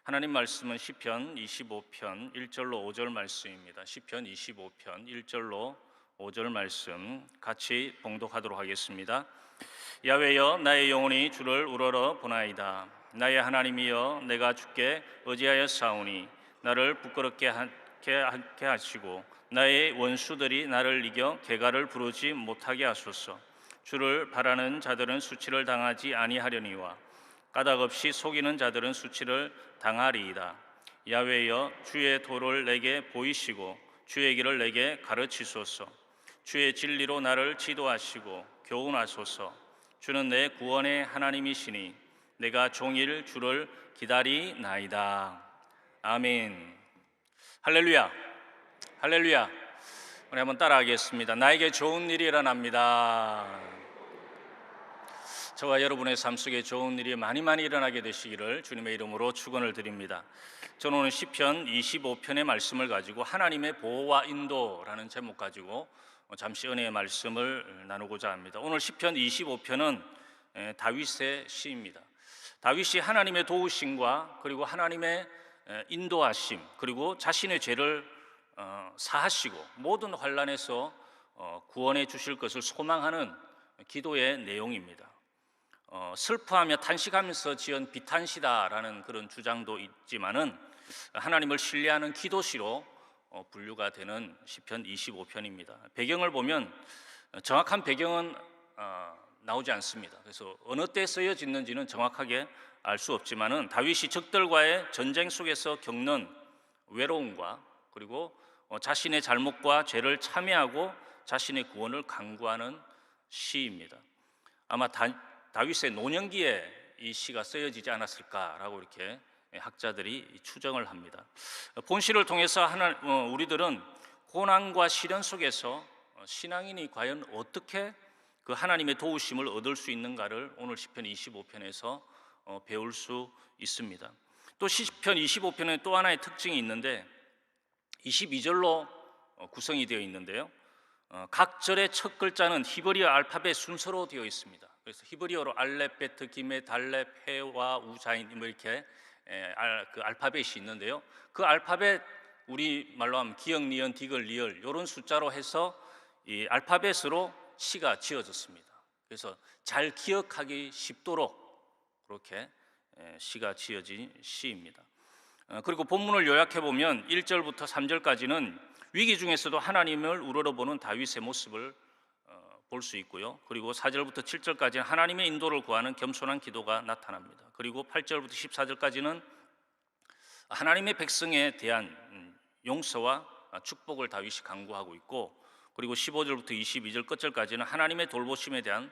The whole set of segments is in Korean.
하나님 말씀은 시편 25편 1절로 5절 말씀입니다. 시편 25편 1절로 5절 말씀 같이 봉독하도록 하겠습니다. 야훼여, 나의 영혼이 주를 우러러 보나이다. 나의 하나님이여, 내가 주께 의지하여 싸우니 나를 부끄럽게 하게 하시고 나의 원수들이 나를 이겨 개가를 부르지 못하게 하소서. 주를 바라는 자들은 수치를 당하지 아니하려니와 까닭없이 속이는 자들은 수치를 당하리이다. 야훼여, 주의 도를 내게 보이시고 주의 길을 내게 가르치소서. 주의 진리로 나를 지도하시고 교훈하소서. 주는 내 구원의 하나님이시니 내가 종일 주를 기다리나이다. 아멘. 할렐루야. 할렐루야. 우리 한번 따라하겠습니다. 나에게 좋은 일이 일어납니다. 저와 여러분의 삶 속에 좋은 일이 많이 일어나게 되시기를 주님의 이름으로 축원을 드립니다. 저는 오늘 시편 25편의 말씀을 가지고 하나님의 보호와 인도라는 제목 가지고 잠시 은혜의 말씀을 나누고자 합니다. 오늘 시편 25편은 다윗의 시입니다. 다윗이 하나님의 도우심과 그리고 하나님의 인도하심, 그리고 자신의 죄를 사하시고 모든 환난에서 구원해 주실 것을 소망하는 기도의 내용입니다. 슬퍼하며 탄식하면서 지은 비탄시다라는 그런 주장도 있지만은 하나님을 신뢰하는 기도시로 분류가 되는 시편 25편입니다. 배경을 보면 정확한 배경은 나오지 않습니다. 그래서 어느 때 쓰여졌는지는 정확하게 알 수 없지만은 다윗이 적들과의 전쟁 속에서 겪는 외로움과 그리고 자신의 잘못과 죄를 참회하고 자신의 구원을 간구하는 시입니다. 아마 다윗의 노년기에 이 시가 쓰여지지 않았을까라고 이렇게 학자들이 추정을 합니다. 본시를 통해서 우리들은 고난과 시련 속에서 신앙인이 과연 어떻게 그 하나님의 도우심을 얻을 수 있는가를 오늘 시편 25편에서 배울 수 있습니다. 또 시편 25편에 또 하나의 특징이 있는데 22절로 구성이 되어 있는데요. 각 절의 첫 글자는 히브리어 알파벳 순서로 되어 있습니다. 그래서 히브리어로 알렙, 베트, 기메, 달렙, 헤와, 우자인 이렇게 그 알파벳이 있는데요. 그 알파벳 우리 말로 하면 기역, 니은, 디귿, 리을 이런 숫자로 해서 이 알파벳으로 시가 지어졌습니다. 그래서 잘 기억하기 쉽도록 그렇게 시가 지어진 시입니다. 그리고 본문을 요약해 보면 1절부터 3절까지는 위기 중에서도 하나님을 우러러보는 다윗의 모습을 볼 수 있고요. 그리고 4절부터 7절까지는 하나님의 인도를 구하는 겸손한 기도가 나타납니다. 그리고 8절부터 14절까지는 하나님의 백성에 대한 용서와 축복을 다윗이 간구하고 있고, 그리고 15절부터 22절 끝절까지는 하나님의 돌보심에 대한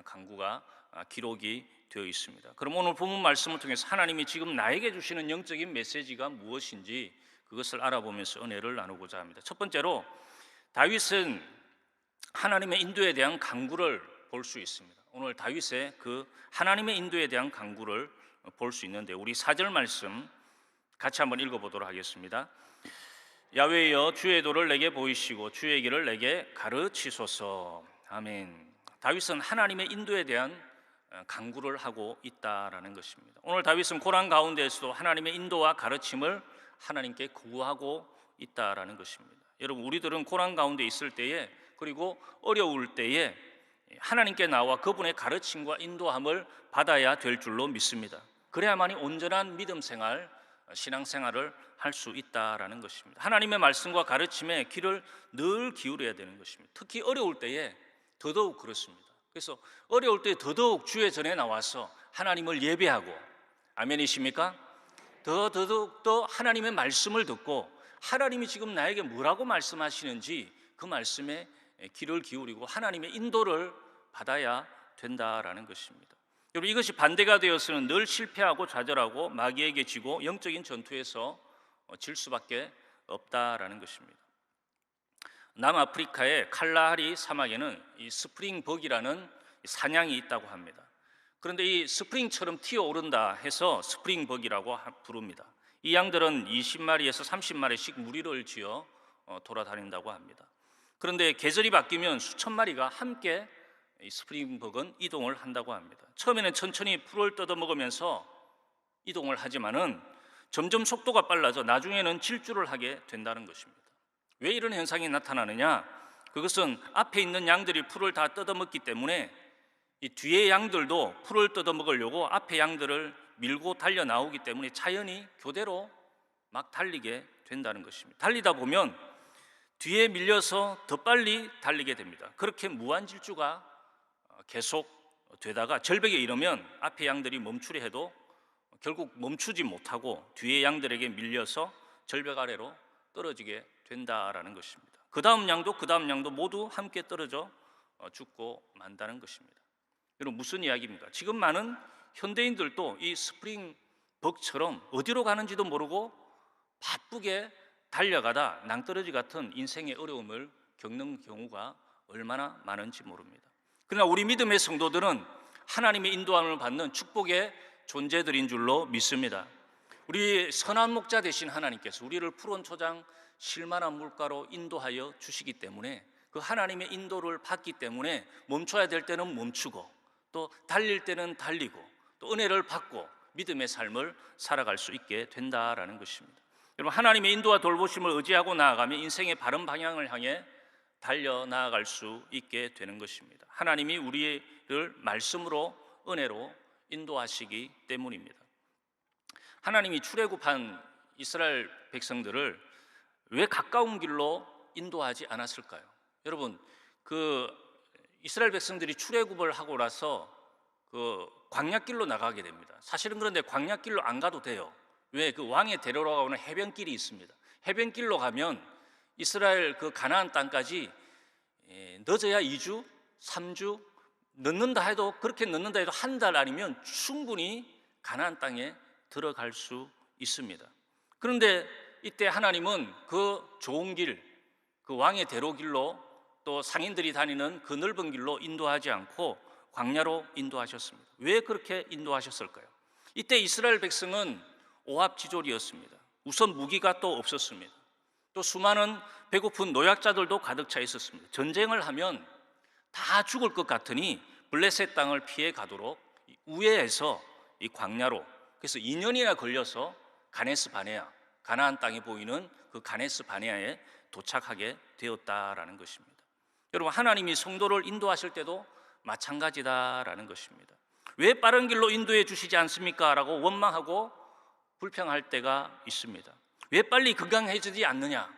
간구가 기록이 되어 있습니다. 그럼 오늘 본문 말씀을 통해서 하나님이 지금 나에게 주시는 영적인 메시지가 무엇인지 그것을 알아보면서 은혜를 나누고자 합니다. 첫 번째로 다윗은 하나님의 인도에 대한 간구를 볼 수 있습니다. 오늘 다윗의 그 하나님의 인도에 대한 간구를 볼 수 있는데 우리 4절 말씀 같이 한번 읽어보도록 하겠습니다. 야훼여, 주의 도를 내게 보이시고 주의 길을 내게 가르치소서. 아멘. 다윗은 하나님의 인도에 대한 간구를 하고 있다라는 것입니다. 오늘 다윗은 고난 가운데에서도 하나님의 인도와 가르침을 하나님께 구하고 있다라는 것입니다. 여러분, 우리들은 고난 가운데 있을 때에 그리고 어려울 때에 하나님께 나와 그분의 가르침과 인도함을 받아야 될 줄로 믿습니다. 그래야만이 온전한 믿음 생활, 신앙 생활을 할 수 있다라는 것입니다. 하나님의 말씀과 가르침에 귀를 늘 기울여야 되는 것입니다. 특히 어려울 때에 더더욱 그렇습니다. 그래서 어려울 때 더더욱 주의 전에 나와서 하나님을 예배하고, 아멘이십니까? 더더욱 더 하나님의 말씀을 듣고 하나님이 지금 나에게 뭐라고 말씀하시는지 그 말씀에 귀를 기울이고 하나님의 인도를 받아야 된다라는 것입니다. 여러분, 이것이 반대가 되어서는 늘 실패하고 좌절하고 마귀에게 지고 영적인 전투에서 질 수밖에 없다라는 것입니다. 남아프리카의 칼라하리 사막에는 이 스프링벅이라는 사냥이 있다고 합니다. 그런데 이 스프링처럼 튀어오른다 해서 스프링벅이라고 부릅니다. 이 양들은 20마리에서 30마리씩 무리를 지어 돌아다닌다고 합니다. 그런데 계절이 바뀌면 수천 마리가 함께 이 스프링벅은 이동을 한다고 합니다. 처음에는 천천히 풀을 뜯어먹으면서 이동을 하지만은 점점 속도가 빨라져 나중에는 질주를 하게 된다는 것입니다. 왜 이런 현상이 나타나느냐? 그것은 앞에 있는 양들이 풀을 다 뜯어먹기 때문에 이 뒤에 양들도 풀을 뜯어먹으려고 앞에 양들을 밀고 달려 나오기 때문에 자연히 교대로 막 달리게 된다는 것입니다. 달리다 보면 뒤에 밀려서 더 빨리 달리게 됩니다. 그렇게 무한질주가 계속 되다가 절벽에 이르면 앞에 양들이 멈추려 해도 결국 멈추지 못하고 뒤에 양들에게 밀려서 절벽 아래로 떨어지게 된다라는 것입니다. 그 다음 양도 모두 함께 떨어져 죽고 만다는 것입니다. 여러분, 무슨 이야기입니까? 지금 많은 현대인들도 이 스프링벅처럼 어디로 가는지도 모르고 바쁘게 달려가다 낭떠러지 같은 인생의 어려움을 겪는 경우가 얼마나 많은지 모릅니다. 그러나 우리 믿음의 성도들은 하나님의 인도함을 받는 축복의 존재들인 줄로 믿습니다. 우리 선한 목자 되신 하나님께서 우리를 푸른 초장 실만한 물가로 인도하여 주시기 때문에 그 하나님의 인도를 받기 때문에 멈춰야 될 때는 멈추고 또 달릴 때는 달리고 또 은혜를 받고 믿음의 삶을 살아갈 수 있게 된다라는 것입니다. 여러분, 하나님의 인도와 돌보심을 의지하고 나아가면 인생의 바른 방향을 향해 달려 나아갈 수 있게 되는 것입니다. 하나님이 우리를 말씀으로 은혜로 인도하시기 때문입니다. 하나님이 출애굽한 이스라엘 백성들을 왜 가까운 길로 인도하지 않았을까요? 여러분, 그 이스라엘 백성들이 출애굽을 하고 나서 그 광야길로 나가게 됩니다. 사실은 그런데 광야길로 안 가도 돼요. 왜? 그 왕의 데려가오는 해변길이 있습니다. 해변길로 가면 이스라엘 그 가나안 땅까지 늦어야 2주, 3주 늦는다 해도 그렇게 늦는다 해도 한 달 아니면 충분히 가나안 땅에 들어갈 수 있습니다. 그런데 이때 하나님은 그 좋은 길, 그 왕의 대로길로 또 상인들이 다니는 그 넓은 길로 인도하지 않고 광야로 인도하셨습니다. 왜 그렇게 인도하셨을까요? 이때 이스라엘 백성은 오합지졸이었습니다. 우선 무기가 또 없었습니다. 또 수많은 배고픈 노약자들도 가득 차 있었습니다. 전쟁을 하면 다 죽을 것 같으니 블레셋 땅을 피해 가도록 우회해서 이 광야로, 그래서 2년이나 걸려서 가네스 바네아, 가나안 땅에 보이는 그 가네스 바네아에 도착하게 되었다라는 것입니다. 여러분, 하나님이 성도를 인도하실 때도 마찬가지다라는 것입니다. 왜 빠른 길로 인도해 주시지 않습니까? 라고 원망하고 불평할 때가 있습니다. 왜 빨리 건강해지지 않느냐?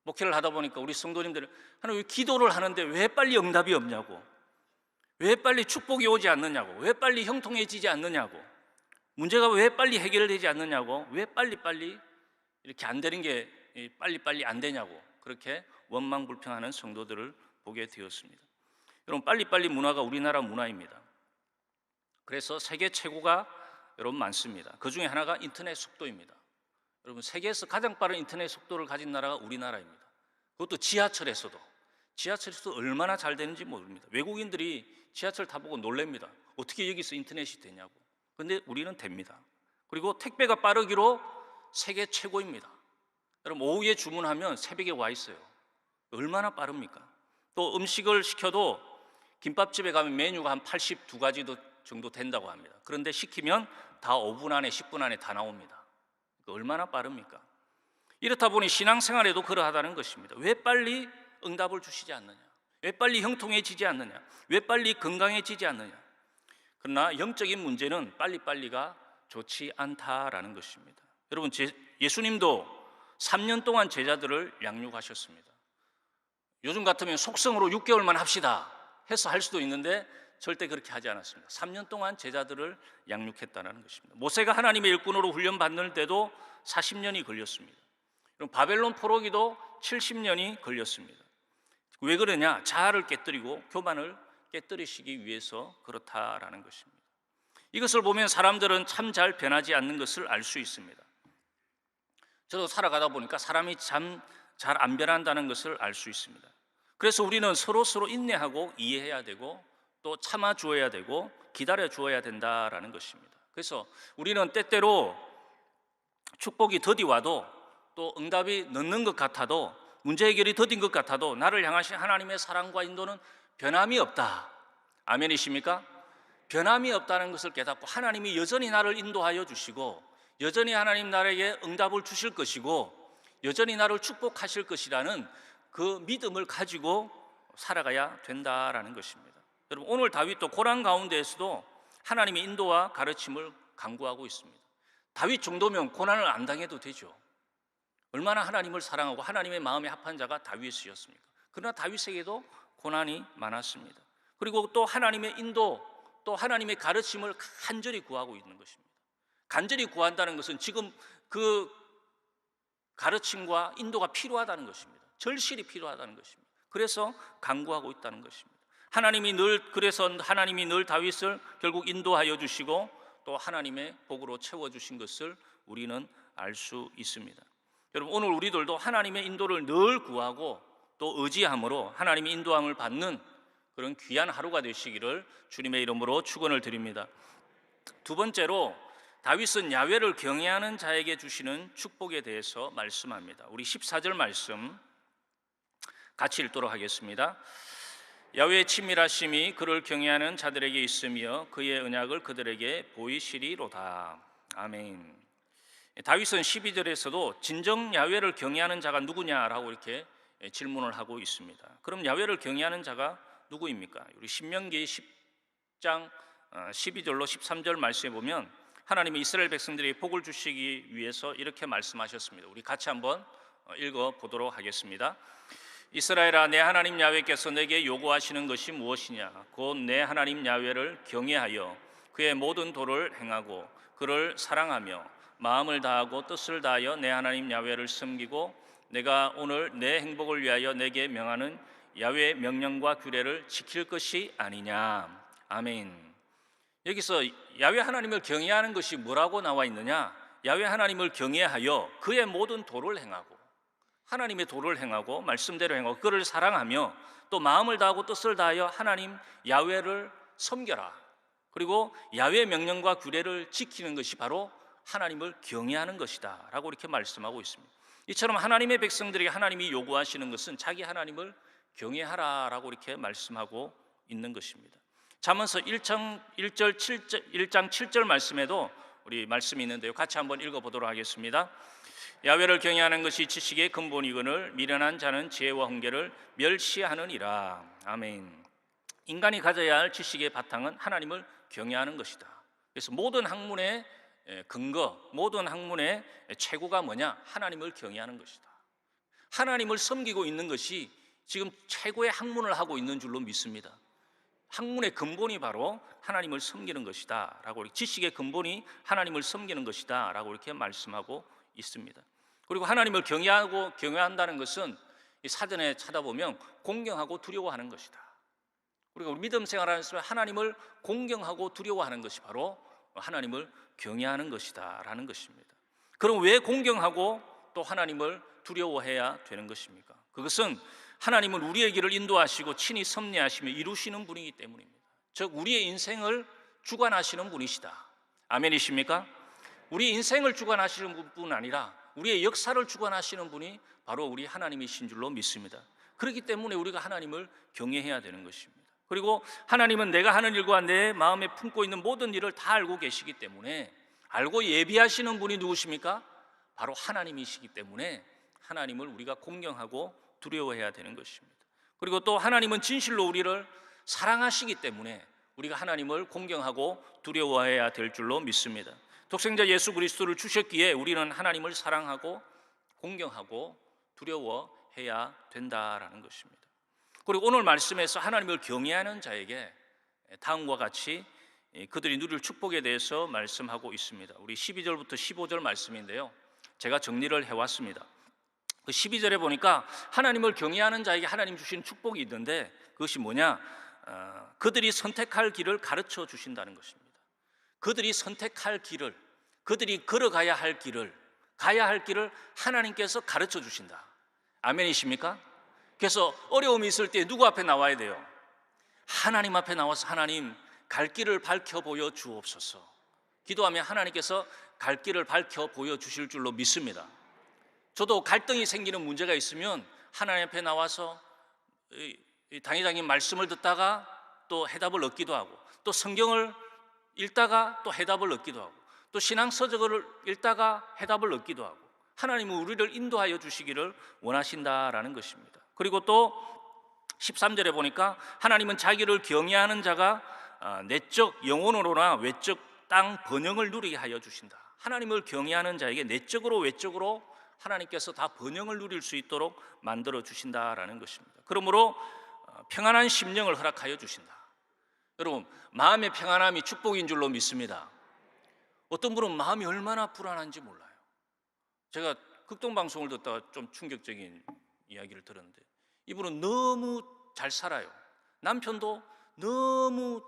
목회를 하다 보니까 우리 성도님들 하나님, 왜 기도를 하는데 왜 빨리 응답이 없냐고, 왜 빨리 축복이 오지 않느냐고, 왜 빨리 형통해지지 않느냐고, 문제가 왜 빨리 해결되지 않느냐고, 왜 빨리 이렇게 안 되는 게 빨리 안 되냐고 그렇게 원망 불평하는 성도들을 보게 되었습니다. 여러분, 빨리 문화가 우리나라 문화입니다. 그래서 세계 최고가 여러분 많습니다. 그 중에 하나가 인터넷 속도입니다. 여러분, 세계에서 가장 빠른 인터넷 속도를 가진 나라가 우리나라입니다. 그것도 지하철에서도 얼마나 잘 되는지 모릅니다. 외국인들이 지하철 타보고 놀랍니다. 어떻게 여기서 인터넷이 되냐고. 그런데 우리는 됩니다. 그리고 택배가 빠르기로 세계 최고입니다. 여러분, 오후에 주문하면 새벽에 와 있어요. 얼마나 빠릅니까? 또 음식을 시켜도 김밥집에 가면 메뉴가 한 82가지 정도 된다고 합니다. 그런데 시키면 다 5분 안에 10분 안에 다 나옵니다. 얼마나 빠릅니까? 이렇다 보니 신앙생활에도 그러하다는 것입니다. 왜 빨리 응답을 주시지 않느냐? 왜 빨리 형통해지지 않느냐? 왜 빨리 건강해지지 않느냐? 그러나 영적인 문제는 빨리가 좋지 않다라는 것입니다. 여러분, 예수님도 3년 동안 제자들을 양육하셨습니다. 요즘 같으면 속성으로 6개월만 합시다 해서 할 수도 있는데 절대 그렇게 하지 않았습니다. 3년 동안 제자들을 양육했다는 것입니다. 모세가 하나님의 일꾼으로 훈련받는 때도 40년이 걸렸습니다. 바벨론 포로기도 70년이 걸렸습니다. 왜 그러냐? 자아를 깨뜨리고 교만을 깨뜨리시기 위해서 그렇다라는 것입니다. 이것을 보면 사람들은 참 잘 변하지 않는 것을 알 수 있습니다. 저도 살아가다 보니까 사람이 참 잘 안 변한다는 것을 알 수 있습니다. 그래서 우리는 서로 인내하고 이해해야 되고 또 참아 주어야 되고 기다려 주어야 된다라는 것입니다. 그래서 우리는 때때로 축복이 더디 와도 또 응답이 늦는 것 같아도 문제 해결이 더딘 것 같아도 나를 향하신 하나님의 사랑과 인도는 변함이 없다. 아멘이십니까? 변함이 없다는 것을 깨닫고 하나님이 여전히 나를 인도하여 주시고 여전히 하나님 나에게 응답을 주실 것이고 여전히 나를 축복하실 것이라는 그 믿음을 가지고 살아가야 된다라는 것입니다. 여러분, 오늘 다윗도 고난 가운데에서도 하나님의 인도와 가르침을 강구하고 있습니다. 다윗 정도면 고난을 안 당해도 되죠. 얼마나 하나님을 사랑하고 하나님의 마음에 합한 자가 다윗이었습니까? 그러나 다윗에게도 고난이 많았습니다. 그리고 또 하나님의 인도, 또 하나님의 가르침을 간절히 구하고 있는 것입니다. 간절히 구한다는 것은 지금 그 가르침과 인도가 필요하다는 것입니다. 절실히 필요하다는 것입니다. 그래서 간구하고 있다는 것입니다. 그래서 하나님이 늘 다윗을 결국 인도하여 주시고 또 하나님의 복으로 채워주신 것을 우리는 알 수 있습니다. 여러분, 오늘 우리들도 하나님의 인도를 늘 구하고 또 의지함으로 하나님의 인도함을 받는 그런 귀한 하루가 되시기를 주님의 이름으로 축원을 드립니다. 두 번째로 다윗은 야훼를 경외하는 자에게 주시는 축복에 대해서 말씀합니다. 우리 14절 말씀 같이 읽도록 하겠습니다. 야훼의 친밀하심이 그를 경외하는 자들에게 있으며 그의 언약을 그들에게 보이시리로다. 아멘. 다윗은 12절에서도 진정 야훼를 경외하는 자가 누구냐라고 이렇게 질문을 하고 있습니다. 그럼 야훼를 경외하는 자가 누구입니까? 우리 신명기 10장 12절로 13절 말씀에 보면 하나님이 이스라엘 백성들에게 복을 주시기 위해서 이렇게 말씀하셨습니다. 우리 같이 한번 읽어보도록 하겠습니다. 이스라엘아, 내 하나님 야훼께서 내게 요구하시는 것이 무엇이냐? 곧 내 하나님 야훼를 경외하여 그의 모든 도를 행하고 그를 사랑하며 마음을 다하고 뜻을 다하여 내 하나님 야훼를 섬기고 내가 오늘 내 행복을 위하여 내게 명하는 야훼의 명령과 규례를 지킬 것이 아니냐. 아멘. 여기서 야훼 하나님을 경외하는 것이 뭐라고 나와 있느냐? 야훼 하나님을 경외하여 그의 모든 도를 행하고 하나님의 도를 행하고 말씀대로 행하고 그를 사랑하며 또 마음을 다하고 뜻을 다하여 하나님 야훼를 섬겨라. 그리고 야훼의 명령과 규례를 지키는 것이 바로 하나님을 경외하는 것이다 라고 이렇게 말씀하고 있습니다. 이처럼 하나님의 백성들에게 하나님이 요구하시는 것은 자기 하나님을 경외하라 라고 이렇게 말씀하고 있는 것입니다. 잠언서 1장 7절 말씀에도 우리 말씀이 있는데요, 같이 한번 읽어보도록 하겠습니다. 야훼를 경외하는 것이 지식의 근본이거늘 미련한 자는 지혜와 훈계를 멸시하느니라. 아멘. 인간이 가져야 할 지식의 바탕은 하나님을 경외하는 것이다. 그래서 모든 학문의 근거, 모든 학문의 최고가 뭐냐? 하나님을 경외하는 것이다. 하나님을 섬기고 있는 것이 지금 최고의 학문을 하고 있는 줄로 믿습니다. 학문의 근본이 바로 하나님을 섬기는 것이다 라고, 지식의 근본이 하나님을 섬기는 것이다 라고 이렇게 말씀하고 있습니다. 그리고 하나님을 경외한다는 것은 사전에 찾아보면 공경하고 두려워하는 것이다. 우리가 우리 믿음 생활하면서 하나님을 공경하고 두려워하는 것이 바로 하나님을 경외하는 것이다 라는 것입니다. 그럼 왜 공경하고 또 하나님을 두려워해야 되는 것입니까? 그것은 하나님은 우리의 길을 인도하시고 친히 섭리하시며 이루시는 분이기 때문입니다. 즉 우리의 인생을 주관하시는 분이시다. 아멘이십니까? 우리 인생을 주관하시는 분뿐 아니라 우리의 역사를 주관하시는 분이 바로 우리 하나님이신 줄로 믿습니다. 그렇기 때문에 우리가 하나님을 경외해야 되는 것입니다. 그리고 하나님은 내가 하는 일과 내 마음에 품고 있는 모든 일을 다 알고 계시기 때문에, 알고 예비하시는 분이 누구십니까? 바로 하나님이시기 때문에 하나님을 우리가 공경하고 두려워해야 되는 것입니다. 그리고 또 하나님은 진실로 우리를 사랑하시기 때문에 우리가 하나님을 공경하고 두려워해야 될 줄로 믿습니다. 독생자 예수 그리스도를 주셨기에 우리는 하나님을 사랑하고 공경하고 두려워해야 된다라는 것입니다. 그리고 오늘 말씀에서 하나님을 경외하는 자에게 다음과 같이 그들이 누릴 축복에 대해서 말씀하고 있습니다. 우리 12절부터 15절 말씀인데요, 제가 정리를 해왔습니다. 그 12절에 보니까 하나님을 경외하는 자에게 하나님 주신 축복이 있는데 그것이 뭐냐? 그들이 선택할 길을 가르쳐 주신다는 것입니다. 그들이 선택할 길을, 그들이 걸어가야 할 길을, 가야 할 길을 하나님께서 가르쳐 주신다. 아멘이십니까? 그래서 어려움이 있을 때 누구 앞에 나와야 돼요? 하나님 앞에 나와서 하나님 갈 길을 밝혀 보여 주옵소서. 기도하면 하나님께서 갈 길을 밝혀 보여 주실 줄로 믿습니다. 저도 갈등이 생기는 문제가 있으면 하나님 앞에 나와서 당회장님 말씀을 듣다가 또 해답을 얻기도 하고, 또 성경을 읽다가 또 해답을 얻기도 하고, 또 신앙 서적을 읽다가 해답을 얻기도 하고 하나님은 우리를 인도하여 주시기를 원하신다라는 것입니다. 그리고 또 13절에 보니까 하나님은 자기를 경외하는 자가 내적 영혼으로나 외적 땅 번영을 누리게 하여 주신다. 하나님을 경외하는 자에게 내적으로 외적으로 하나님께서 다 번영을 누릴 수 있도록 만들어 주신다라는 것입니다. 그러므로 평안한 심령을 허락하여 주신다. 여러분, 마음의 평안함이 축복인 줄로 믿습니다. 어떤 분은 마음이 얼마나 불안한지 몰라요. 제가 극동방송을 듣다가 좀 충격적인 이야기를 들었는데, 이분은 너무 잘 살아요. 남편도 너무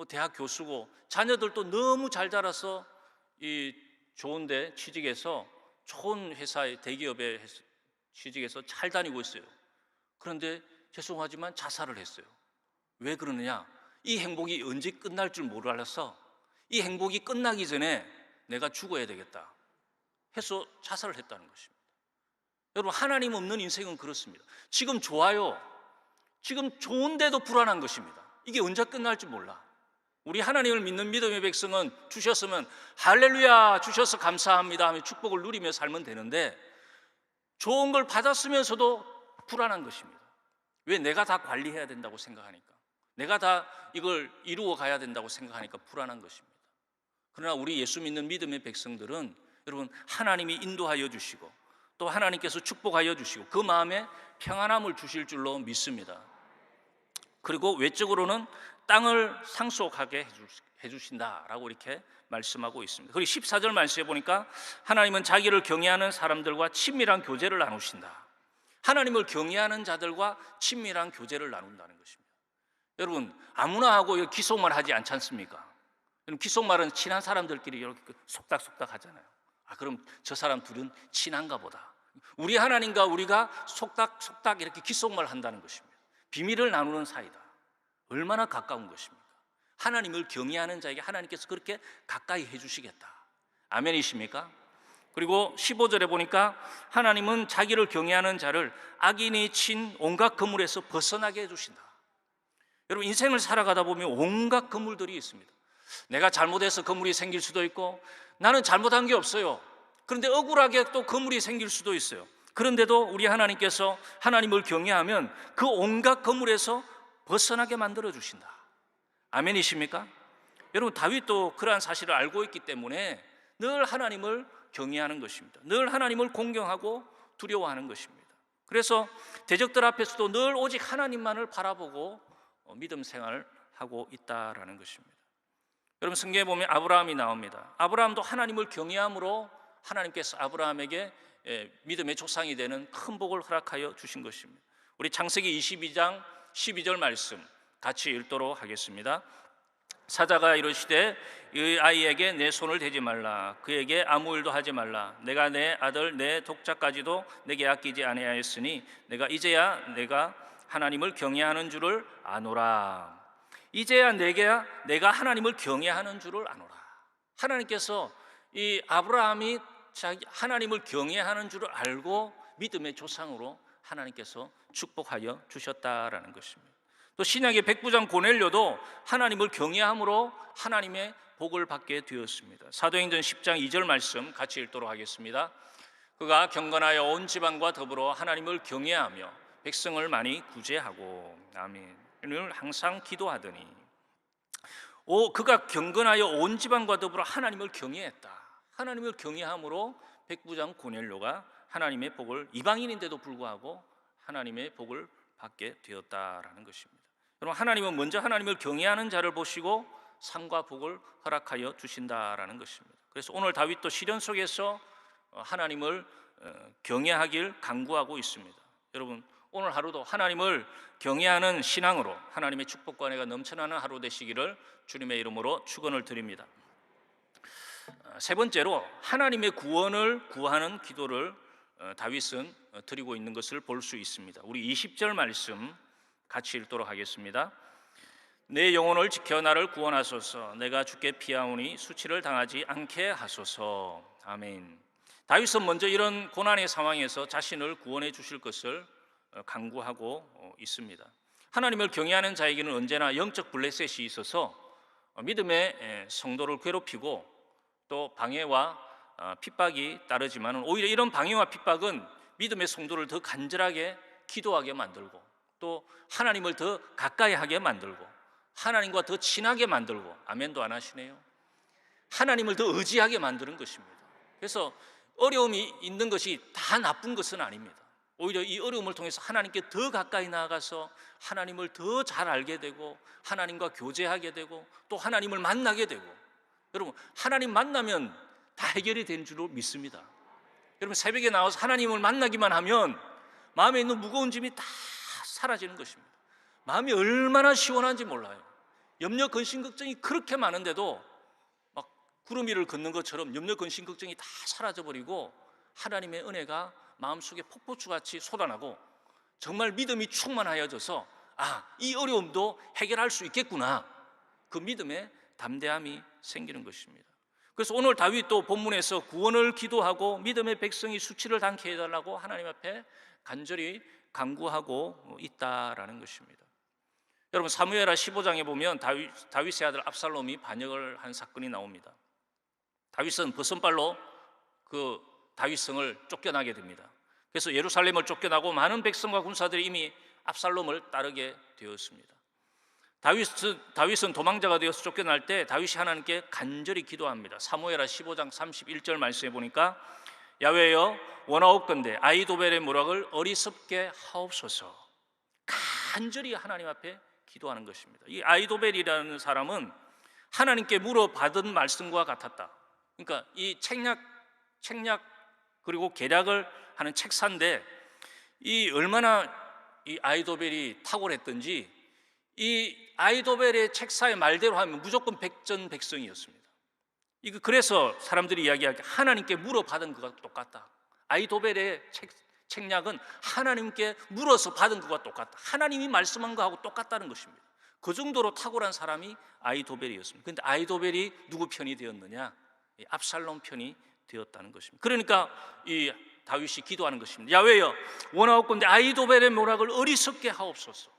대학 교수고 자녀들도 너무 잘 자라서 이 좋은데 취직해서 좋은 회사의 대기업에 취직해서 잘 다니고 있어요. 그런데 죄송하지만 자살을 했어요. 왜 그러느냐? 이 행복이 언제 끝날 줄 몰라서 이 행복이 끝나기 전에 내가 죽어야 되겠다 해서 자살을 했다는 것입니다. 여러분, 하나님 없는 인생은 그렇습니다. 지금 좋아요. 지금 좋은데도 불안한 것입니다. 이게 언제 끝날지 몰라. 우리 하나님을 믿는 믿음의 백성은 주셨으면 할렐루야 주셔서 감사합니다 하며 축복을 누리며 살면 되는데, 좋은 걸 받았으면서도 불안한 것입니다. 왜? 내가 다 관리해야 된다고 생각하니까, 내가 다 이걸 이루어 가야 된다고 생각하니까 불안한 것입니다. 그러나 우리 예수 믿는 믿음의 백성들은 여러분, 하나님이 인도하여 주시고 또 하나님께서 축복하여 주시고 그 마음에 평안함을 주실 줄로 믿습니다. 그리고 외적으로는 땅을 상속하게 해주신다라고 이렇게 말씀하고 있습니다. 그리고 14절 말씀해 보니까 하나님은 자기를 경외하는 사람들과 친밀한 교제를 나누신다. 하나님을 경외하는 자들과 친밀한 교제를 나눈다는 것입니다. 여러분, 아무나 하고 기속말 하지 않지 않습니까? 기속말은 친한 사람들끼리 이렇게 속닥속닥 하잖아요. 그럼 저 사람 둘은 친한가 보다. 우리 하나님과 우리가 속닥속닥 이렇게 기속말 한다는 것입니다. 비밀을 나누는 사이다. 얼마나 가까운 것입니까? 하나님을 경외하는 자에게 하나님께서 그렇게 가까이 해주시겠다. 아멘이십니까? 그리고 15절에 보니까 하나님은 자기를 경외하는 자를 악인이 친 온갖 그물에서 벗어나게 해주신다. 여러분, 인생을 살아가다 보면 온갖 그물들이 있습니다. 내가 잘못해서 그물이 생길 수도 있고, 나는 잘못한 게 없어요. 그런데 억울하게 또 그물이 생길 수도 있어요. 그런데도 우리 하나님께서 하나님을 경외하면 그 온갖 그물에서 벗어나게 만들어 주신다. 아멘이십니까? 여러분, 다윗도 그러한 사실을 알고 있기 때문에 늘 하나님을 경외하는 것입니다. 늘 하나님을 공경하고 두려워하는 것입니다. 그래서 대적들 앞에서도 늘 오직 하나님만을 바라보고 믿음 생활을 하고 있다라는 것입니다. 여러분, 성경에 보면 아브라함이 나옵니다. 아브라함도 하나님을 경외함으로 하나님께서 아브라함에게 믿음의 조상이 되는 큰 복을 허락하여 주신 것입니다. 우리 창세기 22장 12절 말씀 같이 읽도록 하겠습니다. 사자가 이르시되 이 아이에게 내 손을 대지 말라. 그에게 아무 일도 하지 말라. 내가 내 아들 내 독자까지도 내게 아끼지 아니하였으니 내가 이제야 내가 하나님을 경외하는 줄을 아노라. 이제야 내가 하나님을 경외하는 줄을 아노라. 하나님께서 이 아브라함이 하나님을 경외하는 줄을 알고 믿음의 조상으로 하나님께서 축복하여 주셨다라는 것입니다. 또 신약의 백부장 고넬료도 하나님을 경외함으로 하나님의 복을 받게 되었습니다. 사도행전 10장 2절 말씀 같이 읽도록 하겠습니다. 그가 경건하여 온 지방과 더불어 하나님을 경외하며 백성을 많이 구제하고 아멘을 항상 기도하더니 그가 경건하여 온 지방과 더불어 하나님을 경외했다. 하나님을 경외함으로 백부장 고넬료가 하나님의 복을, 이방인인데도 불구하고 하나님의 복을 받게 되었다라는 것입니다. 여러분, 하나님은 먼저 하나님을 경외하는 자를 보시고 상과 복을 허락하여 주신다라는 것입니다. 그래서 오늘 다윗도 시련 속에서 하나님을 경외하길 간구하고 있습니다. 여러분, 오늘 하루도 하나님을 경외하는 신앙으로 하나님의 축복과 은혜가 넘쳐나는 하루 되시기를 주님의 이름으로 축원을 드립니다. 세 번째로 하나님의 구원을 구하는 기도를 다윗은 드리고 있는 것을 볼 수 있습니다. 우리 20절 말씀 같이 읽도록 하겠습니다. 내 영혼을 지켜 나를 구원하소서. 내가 주께 피하오니 수치를 당하지 않게 하소서. 아멘. 다윗은 먼저 이런 고난의 상황에서 자신을 구원해 주실 것을 간구하고 있습니다. 하나님을 경외하는 자에게는 언제나 영적 블레셋이 있어서 믿음의 성도를 괴롭히고 또 방해와 핍박이 따르지만 오히려 이런 방해와 핍박은 믿음의 성도를 더 간절하게 기도하게 만들고 또 하나님을 더 가까이 하게 만들고 하나님과 더 친하게 만들고, 아멘도 안 하시네요. 하나님을 더 의지하게 만드는 것입니다. 그래서 어려움이 있는 것이 다 나쁜 것은 아닙니다. 오히려 이 어려움을 통해서 하나님께 더 가까이 나아가서 하나님을 더 잘 알게 되고 하나님과 교제하게 되고 또 하나님을 만나게 되고, 여러분 하나님 만나면 다 해결이 되는 줄로 믿습니다. 여러분 새벽에 나와서 하나님을 만나기만 하면 마음에 있는 무거운 짐이 다 사라지는 것입니다. 마음이 얼마나 시원한지 몰라요. 염려 근심 걱정이 그렇게 많은데도 막 구름 위를 걷는 것처럼 염려 근심 걱정이 다 사라져버리고 하나님의 은혜가 마음속에 폭포수같이 쏟아나고 정말 믿음이 충만하여져서 이 어려움도 해결할 수 있겠구나, 그 믿음의 담대함이 생기는 것입니다. 그래서 오늘 다윗도 본문에서 구원을 기도하고 믿음의 백성이 수치를 당케 해달라고 하나님 앞에 간절히 간구하고 있다라는 것입니다. 여러분 사무엘하 15장에 보면 다윗의 아들 압살롬이 반역을 한 사건이 나옵니다. 다윗은 버선발로 그 다윗성을 쫓겨나게 됩니다. 그래서 예루살렘을 쫓겨나고 많은 백성과 군사들이 이미 압살롬을 따르게 되었습니다. 다윗은 도망자가 되어서 쫓겨날 때 다윗이 하나님께 간절히 기도합니다. 사무엘하 15장 31절 말씀해 보니까 야훼여 원하옵건대 아히도벨의 모략을 어리석게 하옵소서, 간절히 하나님 앞에 기도하는 것입니다. 이 아히도벨이라는 사람은 하나님께 물어받은 말씀과 같았다. 그러니까 이 책략 그리고 계략을 하는 책사인데 이 얼마나 이 아히도벨이 탁월했던지 이 아히도벨의 책사의 말대로 하면 무조건 백전백승이었습니다. 그래서 사람들이 이야기하기에 하나님께 물어받은 것과 똑같다. 아히도벨의 책략은 하나님께 물어서 받은 것과 똑같다. 하나님이 말씀한 것하고 똑같다는 것입니다. 그 정도로 탁월한 사람이 아히도벨이었습니다. 그런데 아히도벨이 누구 편이 되었느냐? 압살롬 편이 되었다는 것입니다. 그러니까 이 다윗이 기도하는 것입니다. 야훼여 원하옵건대 아히도벨의 모략을 어리석게 하옵소서.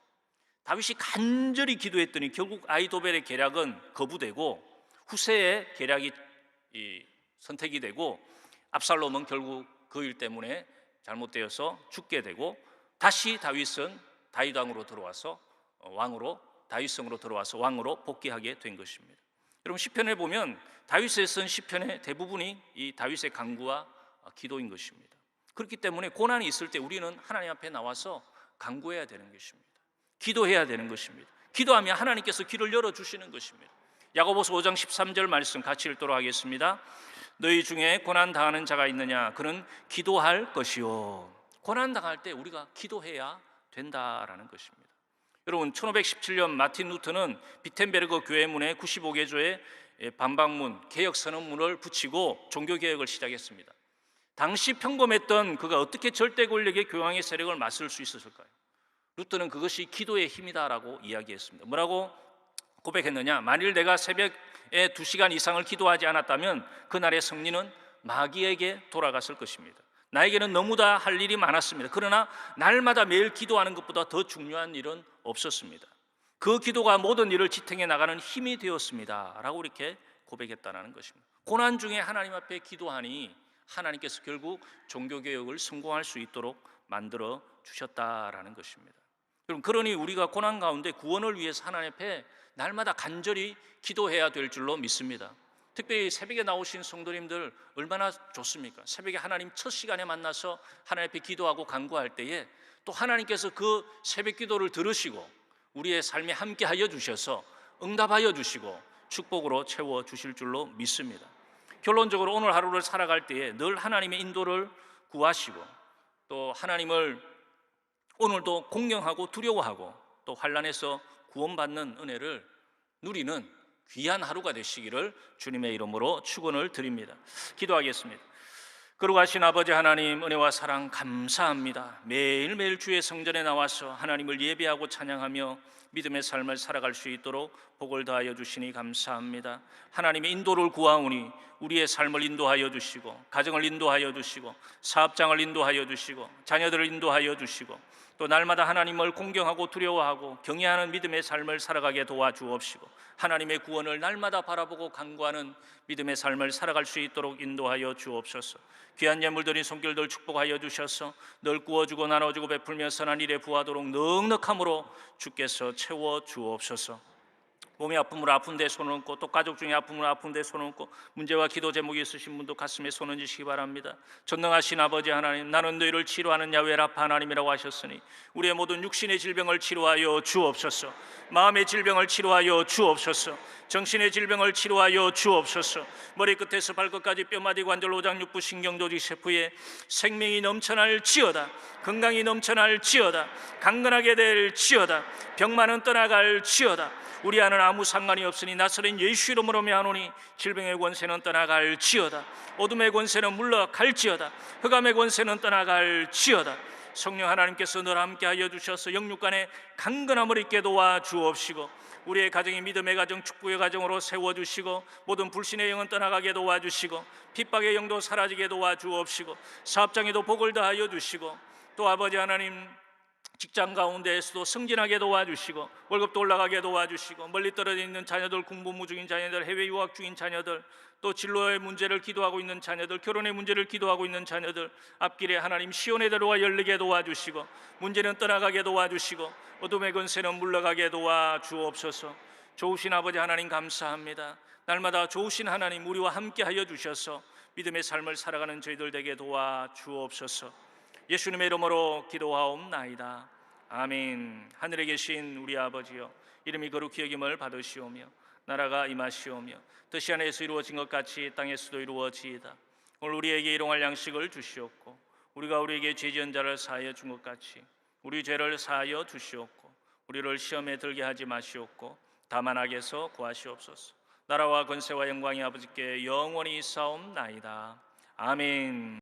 다윗이 간절히 기도했더니 결국 아히도벨의 계략은 거부되고 후세의 계략이 선택이 되고 압살롬은 결국 그 일 때문에 잘못되어서 죽게 되고 다시 다윗은 다윗왕으로 들어와서 다윗성으로 들어와서 왕으로 복귀하게 된 것입니다. 여러분 시편에 보면 다윗에 쓴 시편의 대부분이 이 다윗의 간구와 기도인 것입니다. 그렇기 때문에 고난이 있을 때 우리는 하나님 앞에 나와서 간구해야 되는 것입니다. 기도해야 되는 것입니다. 기도하면 하나님께서 길을 열어주시는 것입니다. 야고보서 5장 13절 말씀 같이 읽도록 하겠습니다. 너희 중에 고난당하는 자가 있느냐? 그는 기도할 것이요. 고난당할 때 우리가 기도해야 된다라는 것입니다. 여러분 1517년 마틴 루터는 비텐베르그 교회문에 95개조의 반박문, 개혁선언문을 붙이고 종교개혁을 시작했습니다. 당시 평범했던 그가 어떻게 절대 권력의 교황의 세력을 맞설 수 있었을까요? 루터는 그것이 기도의 힘이다라고 이야기했습니다. 뭐라고 고백했느냐? 만일 내가 새벽에 2시간 이상을 기도하지 않았다면 그날의 승리는 마귀에게 돌아갔을 것입니다. 나에게는 너무나 할 일이 많았습니다. 그러나 날마다 매일 기도하는 것보다 더 중요한 일은 없었습니다. 그 기도가 모든 일을 지탱해 나가는 힘이 되었습니다 라고 이렇게 고백했다는 것입니다. 고난 중에 하나님 앞에 기도하니 하나님께서 결국 종교개혁을 성공할 수 있도록 만들어 주셨다라는 것입니다. 여러분 그러니 우리가 고난 가운데 구원을 위해서 하나님 앞에 날마다 간절히 기도해야 될 줄로 믿습니다. 특별히 새벽에 나오신 성도님들 얼마나 좋습니까? 새벽에 하나님 첫 시간에 만나서 하나님 앞에 기도하고 간구할 때에 또 하나님께서 그 새벽 기도를 들으시고 우리의 삶에 함께하여 주셔서 응답하여 주시고 축복으로 채워 주실 줄로 믿습니다. 결론적으로 오늘 하루를 살아갈 때에 늘 하나님의 인도를 구하시고 또 하나님을 오늘도 공경하고 두려워하고 또 환난에서 구원받는 은혜를 누리는 귀한 하루가 되시기를 주님의 이름으로 축원을 드립니다. 기도하겠습니다. 거룩하신 아버지 하나님, 은혜와 사랑 감사합니다. 매일매일 주의 성전에 나와서 하나님을 예배하고 찬양하며 믿음의 삶을 살아갈 수 있도록 복을 더하여 주시니 감사합니다. 하나님의 인도를 구하오니 우리의 삶을 인도하여 주시고, 가정을 인도하여 주시고, 사업장을 인도하여 주시고, 자녀들을 인도하여 주시고, 또 날마다 하나님을 공경하고 두려워하고 경외하는 믿음의 삶을 살아가게 도와주옵시고, 하나님의 구원을 날마다 바라보고 간구하는 믿음의 삶을 살아갈 수 있도록 인도하여 주옵소서. 귀한 예물들인 손길들 축복하여 주셔서 늘 구워주고 나눠주고 베풀며 선한 일에 부하도록 넉넉함으로 주께서 채워 주옵소서. 몸이 아픔으로 아픈 데 손을 얹고, 또 가족 중에 아픔으로 아픈 데 손을 얹고 문제와 기도 제목이 있으신 분도 가슴에 손을 얹으시기 바랍니다. 전능하신 아버지 하나님, 나는 너희를 치료하는 야훼 라파 하나님이라고 하셨으니 우리의 모든 육신의 질병을 치료하여 주옵소서. 마음의 질병을 치료하여 주옵소서. 정신의 질병을 치료하여 주옵소서. 머리끝에서 발끝까지 뼈마디 관절 오장육부 신경조직 세포에 생명이 넘쳐날지어다. 건강이 넘쳐날지어다. 강건하게 될지어다. 병만은 떠나갈지어다. 우리 안은 아무 상관이 없으니 나서는 예수 이름으로 명하노니 질병의 권세는 떠나갈지어다. 어둠의 권세는 물러갈지어다. 흑암의 권세는 떠나갈지어다. 성령 하나님께서 늘 함께하여 주셔서 영육간에 강건함을 있게 도와주옵시고, 우리의 가정이 믿음의 가정, 축복의 가정으로 세워주시고, 모든 불신의 영은 떠나가게 도와주시고, 핍박의 영도 사라지게 도와주옵시고, 사업장에도 복을 더하여 주시고, 또 아버지 하나님 직장 가운데에서도 승진하게 도와주시고, 월급도 올라가게 도와주시고, 멀리 떨어져 있는 자녀들, 공부무 중인 자녀들, 해외 유학 중인 자녀들, 또 진로의 문제를 기도하고 있는 자녀들, 결혼의 문제를 기도하고 있는 자녀들, 앞길에 하나님 시온의 대로가 열리게 도와주시고, 문제는 떠나가게 도와주시고, 어둠의 권세는 물러가게 도와주옵소서. 좋으신 아버지 하나님 감사합니다. 날마다 좋으신 하나님 우리와 함께하여 주셔서 믿음의 삶을 살아가는 저희들 되게 도와주옵소서. 예수님의 이름으로 기도하옵나이다. 아멘. 하늘에 계신 우리 아버지여, 이름이 거룩히 여김을 받으시오며 나라가 임하시오며 뜻이 하늘에서 이루어진 것 같이 땅에서도 이루어지이다. 오늘 우리에게 일용할 양식을 주시옵고, 우리가 우리에게 죄 지은 자를 사하여 준 것 같이 우리 죄를 사하여 주시옵고, 우리를 시험에 들게 하지 마시옵고 다만 악에서 구하시옵소서. 나라와 권세와 영광이 아버지께 영원히 있사옵나이다. 아멘.